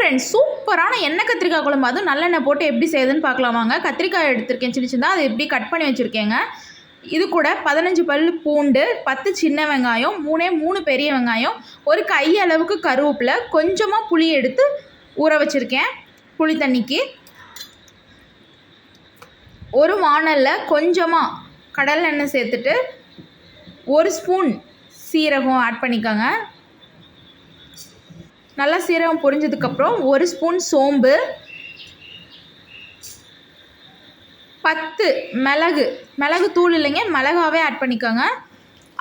Friends, சூப்பரான எண்ணெய் கத்திரிக்காய் குழம்பு, அதுவும் நல்லெண்ணெய் போட்டு எப்படி செய்யுதுன்னு பார்க்கலாம் வாங்க. கத்திரிக்காய் எடுத்திருக்கேன் சின்ன சின்னதாக, அதை எப்படி கட் பண்ணி வச்சுருக்கேங்க. இது கூட 15 பல் பூண்டு, 10 சின்ன வெங்காயம், 3 பெரிய வெங்காயம், ஒரு கை அளவுக்கு கருவேப்பிலை, கொஞ்சமாக புளி எடுத்து ஊற வச்சுருக்கேன் புளி தண்ணிக்கு. ஒரு வாணலில் கொஞ்சமாக கடலை எண்ணெய் சேர்த்துட்டு 1 ஸ்பூன் சீரகம் ஆட் பண்ணிக்கோங்க. நல்லா சீரகம் பொரிஞ்சதுக்கப்புறம் 1 ஸ்பூன் சோம்பு, 10 மிளகு தூள் இல்லைங்க, மிளகாவே ஆட் பண்ணிக்கோங்க.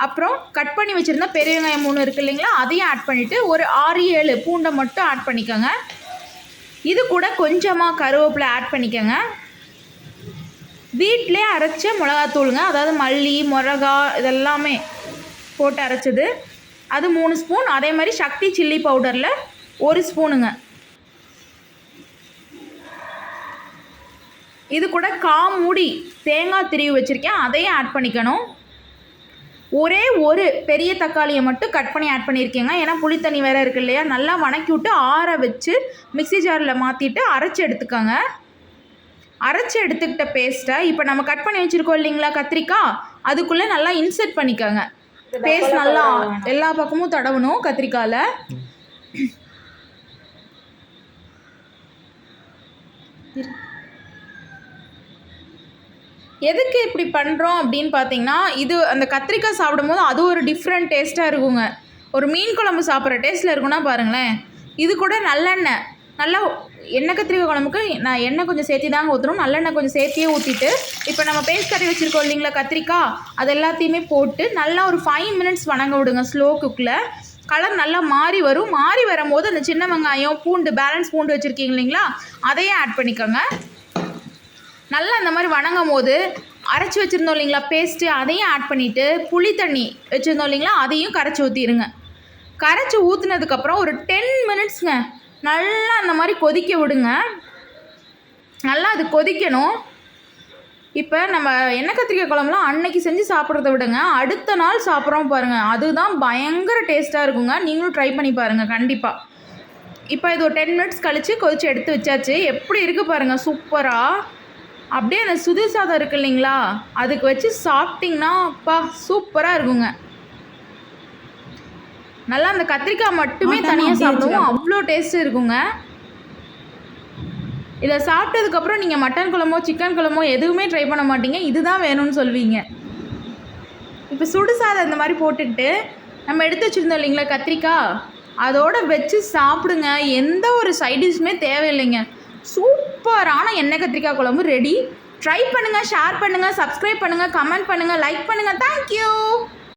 அப்புறம் கட் பண்ணி வச்சுருந்தா பெரிய வெங்காயம் 3 இருக்குது இல்லைங்களா, அதையும் ஆட் பண்ணிவிட்டு ஒரு 6-7 பூண்டை மட்டும் ஆட் பண்ணிக்கோங்க. இது கூட கொஞ்சமாக கருவேப்பிலை ஆட் பண்ணிக்கோங்க. வீட்டிலே அரைச்ச மிளகாத்தூளுங்க, அதாவது மல்லி மிளகா இதெல்லாமே போட்டு அரைச்சது, அது 3 ஸ்பூன். அதே மாதிரி சக்தி சில்லி பவுடரில் 1 ஸ்பூனுங்க. இது கூட மூடி தேங்காய் திருவி வச்சுருக்கேன், அதையும் ஆட் பண்ணிக்கணும். ஒரே ஒரு பெரிய தக்காளியை மட்டும் கட் பண்ணி ஆட் பண்ணியிருக்கேங்க. ஏன்னா புளித்தண்ணி வேறு இருக்குது இல்லையா, நல்லா வணக்கி விட்டு ஆற வச்சு மிக்ஸி ஜாரில் மாற்றிட்டு அரைச்சி எடுத்துக்கோங்க. அரைச்சி எடுத்துக்கிட்ட பேஸ்ட்டை இப்போ நம்ம கட் பண்ணி வச்சுருக்கோம் இல்லைங்களா கத்திரிக்காய், அதுக்குள்ளே நல்லா இன்சர்ட் பண்ணிக்கோங்க. பேஸ்ட் நல்லா எல்லா பக்கமும் தடவணும் கத்திரிக்காயில். எதுக்கு இப்படி பண்ணுறோம் அப்படின்னு பார்த்தீங்கன்னா, இது அந்த கத்திரிக்காய் சாப்பிடும்போது அது ஒரு டிஃப்ரெண்ட் டேஸ்ட்டாக இருக்குங்க. ஒரு மீன் குழம்பு சாப்பிட்ற டேஸ்ட்டில் இருக்குன்னா பாருங்களேன். இது கூட நல்லெண்ணெய், நல்லா எண்ணெய் கத்திரிக்காய் குழம்புக்கு நான் எண்ணெய் கொஞ்சம் சேர்த்தி தாங்க ஊற்றணும். நல்லெண்ணெய் கொஞ்சம் சேர்த்தியே ஊற்றிட்டு இப்போ நம்ம பேஸ்ட் கறி வச்சுருக்கோம் இல்லைங்களா கத்திரிக்காய், அது எல்லாத்தையுமே போட்டு நல்லா ஒரு 5 மினிட்ஸ் வணங்க விடுங்க ஸ்லோ குக்கில். கலர் நல்லா மாறி வரும். மாறி வரும்போது அந்த சின்ன வெங்காயம் பூண்டு, பேலன்ஸ் பூண்டு வச்சுருக்கீங்க இல்லைங்களா, அதையே ஆட் பண்ணிக்கோங்க. நல்லா அந்த மாதிரி வணங்கும் போது அரைச்சி வச்சுருந்தோம் இல்லைங்களா பேஸ்ட்டு, அதையும் ஆட் பண்ணிவிட்டு புளி தண்ணி வச்சுருந்தோம் இல்லைங்களா, அதையும் கரைச்சி ஊற்றிடுங்க. கரைச்சி ஊற்றுனதுக்கப்புறம் ஒரு 10 மினிட்ஸுங்க நல்லா அந்த மாதிரி கொதிக்க விடுங்க. நல்லா அது கொதிக்கணும். இப்போ நம்ம எண்ணெய் கத்திரிக்காய் குழம்புலாம் அன்னைக்கு செஞ்சு சாப்பிட்றத விடுங்க, அடுத்த நாள் சாப்பிட்றோம் பாருங்கள், அதுதான் பயங்கர டேஸ்ட்டாக இருக்குங்க. நீங்களும் ட்ரை பண்ணி பாருங்கள் கண்டிப்பாக. இப்போ இது ஒரு 10 மினிட்ஸ் கழித்து கொதித்து எடுத்து வச்சாச்சு. எப்படி இருக்குது பாருங்கள் சூப்பராக. அப்படியே அந்த சுதி சாதம் இருக்குது இல்லைங்களா, அதுக்கு வச்சு சாப்பிட்டிங்கன்னா அப்பா சூப்பராக இருக்குங்க. நல்லா அந்த கத்திரிக்காய் மட்டுமே தனியாக சாப்பிடுவோம், அவ்வளோ டேஸ்ட்டு இருக்குங்க. இதை சாப்பிட்டதுக்கப்புறம் நீங்கள் மட்டன் குழம்போ சிக்கன் குழம்போ எதுவுமே ட்ரை பண்ண மாட்டீங்க, இதுதான் வேணும்னு சொல்வீங்க. இப்போ சுடு சாதம் இந்த மாதிரி போட்டுக்கிட்டு நம்ம எடுத்து வச்சுருந்தோம் இல்லைங்களா கத்திரிக்காய், அதோடு வச்சு சாப்பிடுங்க. எந்த ஒரு சைடிஷ்மே தேவையில்லைங்க. சூப்பரான எண்ணெய் கத்திரிக்காய் குழம்பு ரெடி. ட்ரை பண்ணுங்கள், ஷேர் பண்ணுங்கள், சப்ஸ்கிரைப் பண்ணுங்கள், கமெண்ட் பண்ணுங்கள், லைக் பண்ணுங்கள். தேங்க்யூ.